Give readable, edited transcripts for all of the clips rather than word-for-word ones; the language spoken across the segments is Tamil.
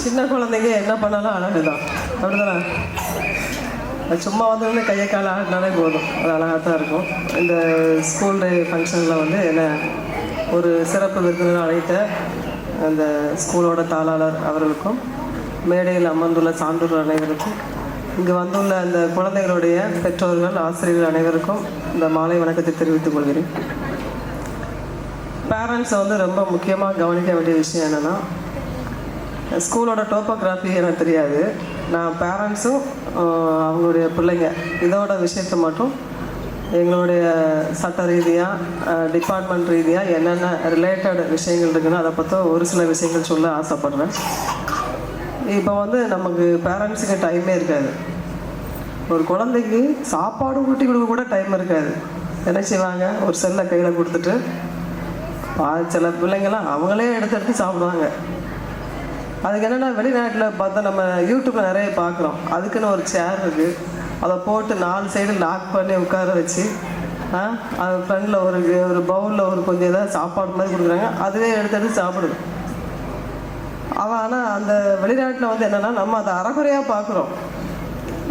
சின்ன குழந்தைங்க என்ன பண்ணாலும் அழகு தான், அப்படிதானே? சும்மா வந்து கையை காலை ஆடினாலே போதும், அது அழகாக தான் இருக்கும். இந்த ஸ்கூல் டே ஃபங்க்ஷனில் வந்து என்ன ஒரு சிறப்பு விருந்தினர் அழைத்த அந்த ஸ்கூலோட தாளாளர் அவர்களுக்கும், மேடையில் அமர்ந்துள்ள சான்றோர் அனைவருக்கும், இங்கு வந்துள்ள அந்த குழந்தைகளுடைய பெற்றோர்கள், ஆசிரியர்கள் அனைவருக்கும் இந்த மாலை வணக்கத்தை தெரிவித்துக் கொள்கிறேன். பேரண்ட்ஸை வந்து ரொம்ப முக்கியமாக கவனிக்க வேண்டிய விஷயம் என்னென்னா, ஸ்கூலோட டோப்போகிராஃபி எனக்கு தெரியாது. நான் பேரண்ட்ஸும் அவங்களுடைய பிள்ளைங்க இதோட விஷயத்தை மட்டும் எங்களுடைய சட்ட ரீதியாக டிபார்ட்மெண்ட் ரீதியாக என்னென்ன ரிலேட்டட் விஷயங்கள் இருக்குன்னு அதை பற்றி ஒரு சில விஷயங்கள் சொல்ல ஆசைப்பட்றேன். இப்போ வந்து நமக்கு பேரண்ட்ஸுக்கு டைமே இருக்காது. ஒரு குழந்தைக்கு சாப்பாடு ஊட்டி கொடுக்க கூட டைம் இருக்காது. என்ன செய்வாங்க? ஒரு செல்லை கையில் கொடுத்துட்டு சில பிள்ளைங்கள்லாம் அவங்களே எடுத்து சாப்பிடுவாங்க. அதுக்கு என்னென்னா, வெளிநாட்டில் பார்த்தா நம்ம யூடியூப்பில் நிறைய பார்க்குறோம். அதுக்குன்னு ஒரு சேர் இருக்குது, அதை போட்டு 4 சைடு லாக் பண்ணி உட்கார வச்சு அது ஃப்ரெண்டில் ஒரு பவுலில் ஒரு கொஞ்சம் ஏதாவது சாப்பாடு மாதிரி கொடுக்குறாங்க, அதுவே எடுத்து சாப்பிடுது அவன். ஆனால் அந்த வெளிநாட்டில் வந்து என்னென்னா, நம்ம அதை அறகுறையாக பார்க்குறோம்.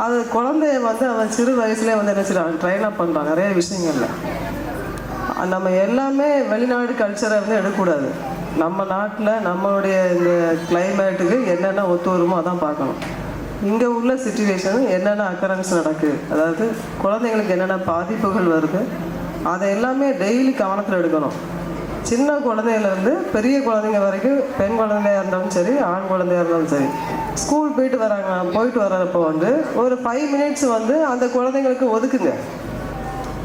அது குழந்தைய வந்து அவன் சிறு வயசுலேயே வந்து என்ன செய்யறான், ட்ரெயினப் பண்ணுறான் நிறைய விஷயங்களில். நம்ம எல்லாமே வெளிநாடு கல்ச்சரை வந்து எடுக்கக்கூடாது. நம்ம நாட்டில் நம்மளுடைய இந்த கிளைமேட்டுக்கு என்னென்ன ஒத்து வருமோ அதான் பார்க்கணும். இங்கே உள்ள சிச்சுவேஷன் என்னென்ன அக்கரன்ஸ் நடக்குது, அதாவது குழந்தைங்களுக்கு என்னென்ன பாதிப்புகள் வருது, அதை எல்லாமே டெய்லி கவனத்தில் எடுக்கணும். சின்ன குழந்தையிலேருந்து பெரிய குழந்தைங்க வரைக்கும், பெண் குழந்தையாக இருந்தாலும் சரி, ஆண் குழந்தையாக இருந்தாலும் சரி, ஸ்கூல் போயிட்டு வர்றப்போ வந்து ஒரு 5 மினிட்ஸ் வந்து அந்த குழந்தைங்களுக்கு ஒதுக்குங்க.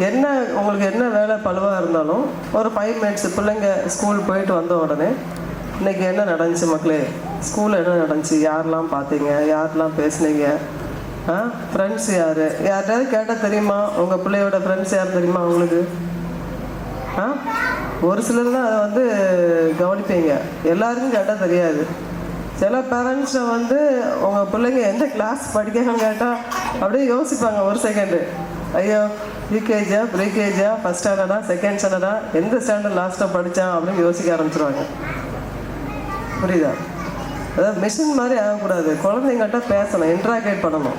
என்ன உங்களுக்கு என்ன வேலை பழுவாக இருந்தாலும் ஒரு 5 மினிட்ஸ் பிள்ளைங்க ஸ்கூல் போயிட்டு வந்த உடனே, இன்றைக்கி என்ன நடந்துச்சு மக்களே, ஸ்கூலில் என்ன நடந்துச்சு, யாரெல்லாம் பார்த்தீங்க, யாரெல்லாம் பேசுனீங்க, ஃப்ரெண்ட்ஸ் யார்கிட்டையாவது கேட்டால் தெரியுமா, உங்கள் பிள்ளையோட ஃப்ரெண்ட்ஸ் யார் தெரியுமா உங்களுக்கு? ஒரு சிலர் தான் அதை வந்து கவனிப்பீங்க, எல்லாருக்கும் கேட்டால் தெரியாது. சில பேரண்ட்ஸை வந்து உங்கள் பிள்ளைங்க எந்த கிளாஸ் படிக்கணும்னு கேட்டால் அப்படியே யோசிப்பாங்க ஒரு செகண்டு. ஐயோ, யூகேஜியா, ப்ரீகேஜியா, ஃபஸ்ட் ஸ்டாண்டர்டா, செகண்ட் ஸ்டாண்டர்டா, எந்த ஸ்டாண்டர்ட் லாஸ்ட்டாக படித்தான் அப்படின்னு யோசிக்க ஆரம்பிச்சிருவாங்க. புரியுதா? அதாவது மிஷின் மாதிரி ஆகக்கூடாது. குழந்தைங்கள்ட்ட பேசணும், இன்ட்ராகேட் பண்ணணும்.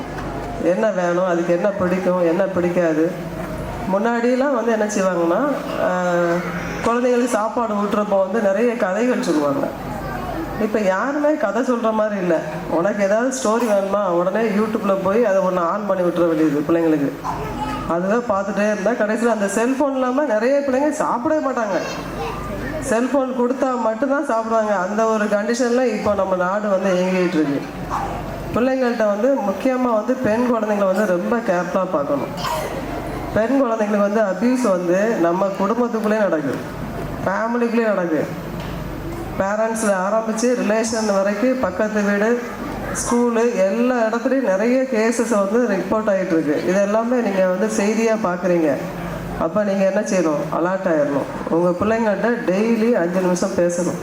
என்ன வேணும், அதுக்கு என்ன பிடிக்கும், என்ன பிடிக்காது. முன்னாடியெலாம் வந்து என்ன செய்வாங்கன்னா, குழந்தைங்களுக்கு சாப்பாடு ஊட்டுறப்போ வந்து நிறைய கதைகள் சொல்லுவாங்க. இப்போ யாருமே கதை சொல்கிற மாதிரி இல்லை. உனக்கு ஏதாவது ஸ்டோரி வேணுமா, உடனே யூடியூப்பில் போய் அதை ஒன்று ஆன் பண்ணி விட்டுற வேண்டியது பிள்ளைங்களுக்கு. அதுவே பார்த்துட்டே இருந்தால் கடைசியில் அந்த செல்ஃபோன் இல்லாமல் நிறைய பிள்ளைங்க சாப்பிடவே மாட்டாங்க. செல்ஃபோன் கொடுத்தா மட்டும்தான் சாப்பிடுவாங்க. அந்த ஒரு கண்டிஷனில் இப்போ நம்ம நாடு வந்து இயங்கிட்டு இருக்கு. பிள்ளைங்கள்ட்ட வந்து முக்கியமாக வந்து பெண் குழந்தைங்களை வந்து ரொம்ப கேர்ஃபுல்லாக பார்க்கணும். பெண் குழந்தைங்களுக்கு வந்து அபியூஸ் வந்து நம்ம குடும்பத்துக்குள்ளேயே நடக்குது, ஃபேமிலிக்குள்ளேயே நடக்குது. பேரண்ட்ஸில் ஆரம்பித்து ரிலேஷன் வரைக்கும், பக்கத்து வீடு, ஸ்கூலு, எல்லா இடத்துலையும் நிறைய கேசஸ் வந்து ரிப்போர்ட் ஆகிட்டுருக்கு. இது எல்லாமே நீங்கள் வந்து செய்தியாக பார்க்குறீங்க. அப்போ நீங்கள் என்ன செய்யணும், அலர்ட் ஆகிடணும். உங்கள் பிள்ளைங்கள்ட்ட டெய்லி 5 நிமிஷம் பேசணும்.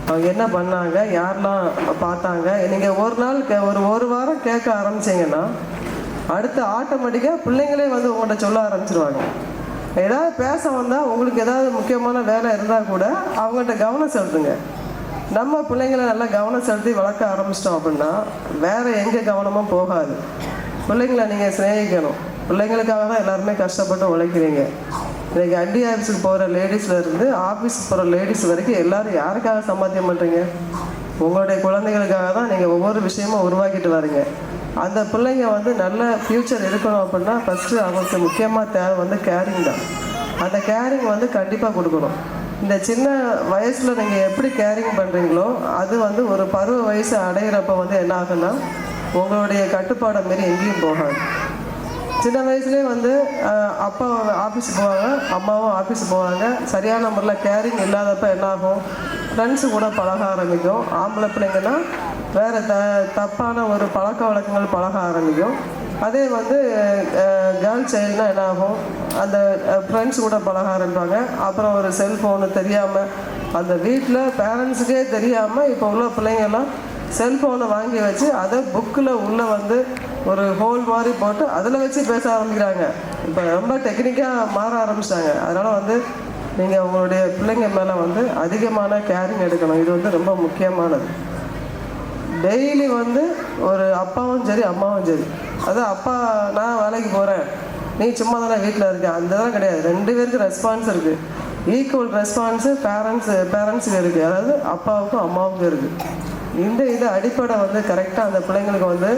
அவங்க என்ன பண்ணாங்க, யாரெல்லாம் பார்த்தாங்க. நீங்கள் ஒரு நாள் ஒரு வாரம் கேட்க ஆரம்பிச்சிங்கன்னா அடுத்து ஆட்டோமேட்டிக்காக பிள்ளைங்களே வந்து உங்கள்கிட்ட சொல்ல ஆரம்பிச்சிருவாங்க. ஏதாவது பேச வந்தால், உங்களுக்கு ஏதாவது முக்கியமான வேலை இருந்தால் கூட அவங்கள்ட்ட கவனம் செலுத்துங்க. நம்ம பிள்ளைங்களை நல்லா கவனம் செலுத்தி வளர்க்க ஆரம்பிச்சிட்டோம் அப்படின்னா வேறு எங்கே கவனமும் போகாது. பிள்ளைங்களை நீங்கள் சிநேகிக்கணும். பிள்ளைங்களுக்காக தான் எல்லாருமே கஷ்டப்பட்டு உழைக்கிறீங்க. இன்றைக்கி அண்டி ஆஃபீஸுக்கு போகிற லேடிஸ்லேருந்து ஆஃபீஸுக்கு போகிற லேடிஸ் வரைக்கும் எல்லோரும் யாருக்காக சம்பாத்தியம் பண்ணுறீங்க? உங்களுடைய குழந்தைகளுக்காக தான் நீங்கள் ஒவ்வொரு விஷயமும் உருவாக்கிட்டு வரீங்க. அந்த பிள்ளைங்க வந்து நல்ல ஃப்யூச்சர் இருக்கணும் அப்படின்னா ஃபஸ்ட்டு அவங்களுக்கு முக்கியமாக தேவை வந்து கேரிங் தான். அந்த கேரிங் வந்து கண்டிப்பாக கொடுக்கணும். இந்த சின்ன வயசில் நீங்கள் எப்படி கேரிங் பண்ணுறீங்களோ அது வந்து ஒரு பருவ வயசு அடைகிறப்ப வந்து என்ன ஆகுன்னா உங்களுடைய கட்டுப்பாடை மாரி எங்கேயும் போகாது. சின்ன வயசுலேயே வந்து அப்பா ஆஃபீஸுக்கு போவாங்க, அம்மாவும் ஆஃபீஸுக்கு போவாங்க. சரியான முறையில் கேரிங் இல்லாதப்ப என்னாகும், ஃப்ரெண்ட்ஸு கூட பழக ஆரம்பிக்கும். ஆம்பளை பிள்ளைங்கன்னா வேறு தப்பான ஒரு பழக்க வழக்கங்கள் பழக ஆரம்பிக்கும். அதே வந்து கேர்ள் சைல்டுனால் என்ன ஆகும், அந்த ஃப்ரெண்ட்ஸ் கூட பழக ஆரம்பிப்பாங்க. அப்புறம் ஒரு செல்ஃபோனு தெரியாமல், அந்த வீட்டில் பேரண்ட்ஸுக்கே தெரியாமல் இப்போ உள்ள பிள்ளைங்கள்லாம் செல்ஃபோனை வாங்கி வச்சு அதை புக்கில் உள்ளே வந்து ஒரு ஹோல் மாதிரி போட்டு அதில் வச்சு பேச ஆரம்பிக்கிறாங்க. இப்போ ரொம்ப டெக்னிக்காக மாற ஆரம்பிச்சிட்டாங்க. அதனால் வந்து நீங்கள் உங்களுடைய பிள்ளைங்க மேலே வந்து அதிகமான கேரிங் எடுக்கணும். இது வந்து ரொம்ப முக்கியமானது. டெய்லி வந்து ஒரு அப்பாவும் சரி அம்மாவும் சரி, அதான் அப்பா நான் வேலைக்கு போகிறேன், நீ சும்மா தானே வீட்டில் இருக்க, அந்த தான் கிடையாது. 2 பேருக்கு ரெஸ்பான்ஸ் இருக்குது. ஈக்குவல் ரெஸ்பான்ஸு பேரண்ட்ஸுக்கு இருக்குது, அதாவது அப்பாவுக்கும் அம்மாவுக்கும் இருக்குது. இது அடிப்படை வந்து கரெக்டாக அந்த பிள்ளைங்களுக்கு வந்து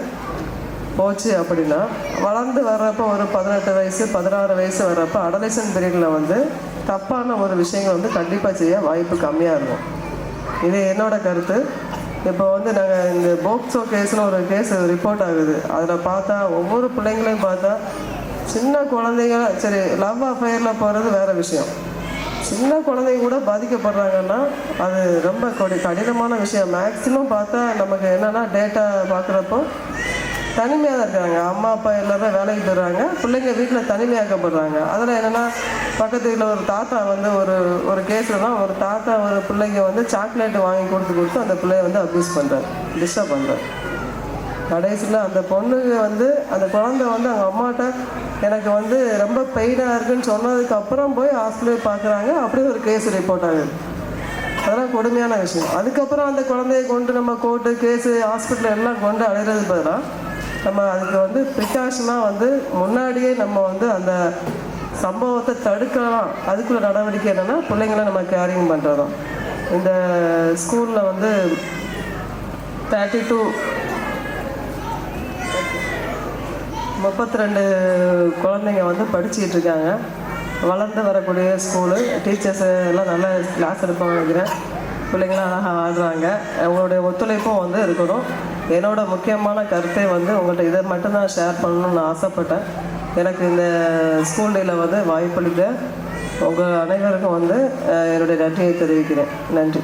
போச்சு அப்படின்னா, வளர்ந்து வர்றப்போ ஒரு 18 வயசு 16 வயசு வர்றப்போ அடலேஷன் பீரியடில் வந்து தப்பான ஒரு விஷயங்கள் வந்து கண்டிப்பாக செய்ய வாய்ப்பு கம்மியாக இருக்கும். இது என்னோடய கருத்து. இப்போ வந்து நாங்கள் இந்த போக்சோ கேஸ்னு ஒரு கேஸ் ரிப்போர்ட் ஆகுது. அதில் பார்த்தா ஒவ்வொரு பிள்ளைங்களையும் பார்த்தா சின்ன குழந்தைங்க, சரி லவ் அஃபேரில் போகிறது வேறு விஷயம், சின்ன குழந்தைங்க கூட பாதிக்கப்படுறாங்கன்னா அது ரொம்ப கடினமான விஷயம். மேக்ஸிமம் பார்த்தா நமக்கு என்னென்னா டேட்டா பார்க்குறப்போ தனிமையாக தான் இருக்காங்க. அம்மா அப்பா எல்லாரும் வேலைக்கு போயிடுறாங்க, பிள்ளைங்க வீட்டில் தனிமையாக்கப்படுறாங்க. அதில் என்னென்னா பக்கத்து வீட்டில் ஒரு தாத்தா வந்து ஒரு கேஸில் தான் ஒரு தாத்தா ஒரு பிள்ளைங்க வந்து சாக்லேட்டு வாங்கி கொடுத்து அந்த பிள்ளைய வந்து அப்யூஸ் பண்ணுறாரு, டிஸ்டர்ப் பண்ணுறாரு. கடைசியில் அந்த பொண்ணுங்க வந்து அந்த குழந்தை வந்து அவங்க அம்மாட்ட எனக்கு வந்து ரொம்ப பெயினாக இருக்குன்னு சொன்னதுக்கப்புறம் போய் ஹாஸ்பிட்டல் பார்க்குறாங்க. அப்படியே ஒரு கேஸ் ரிப்போர்ட் ஆகுது. அதெல்லாம் கொடுமையான விஷயம். அதுக்கப்புறம் அந்த குழந்தைய கொண்டு நம்ம கோர்ட்டு கேஸு ஹாஸ்பிட்டல் எல்லாம் கொண்டு அடைகிறது பதிலாக நம்ம அதுக்கு வந்து ப்ரிகாஷனாக வந்து முன்னாடியே நம்ம வந்து அந்த சம்பவத்தை தடுக்கலாம். அதுக்குள்ள நடவடிக்கை என்னென்னா பிள்ளைங்களை நம்ம கேரிங் பண்ணுறதும். இந்த ஸ்கூலில் வந்து 32 குழந்தைங்க வந்து படிச்சுக்கிட்டு இருக்காங்க. வளர்ந்து வரக்கூடிய ஸ்கூலு, டீச்சர்ஸ் எல்லாம் நல்லா கிளாஸ் எடுப்பாங்க நினைக்கிறேன். பிள்ளைங்களாம் அழகாக ஆடுறாங்க. உங்களுடைய ஒத்துழைப்பும் வந்து இருக்கணும். என்னோட முக்கியமான கருத்தை வந்து உங்கள்கிட்ட இதை மட்டும்தான் ஷேர் பண்ணணும்னு நான் ஆசைப்பட்டேன். எனக்கு இந்த ஸ்கூல் டேயில் வந்து வாய்ப்பளித்த உங்கள் அனைவருக்கும் வந்து என்னுடைய நன்றியை தெரிவிக்கிறேன். நன்றி.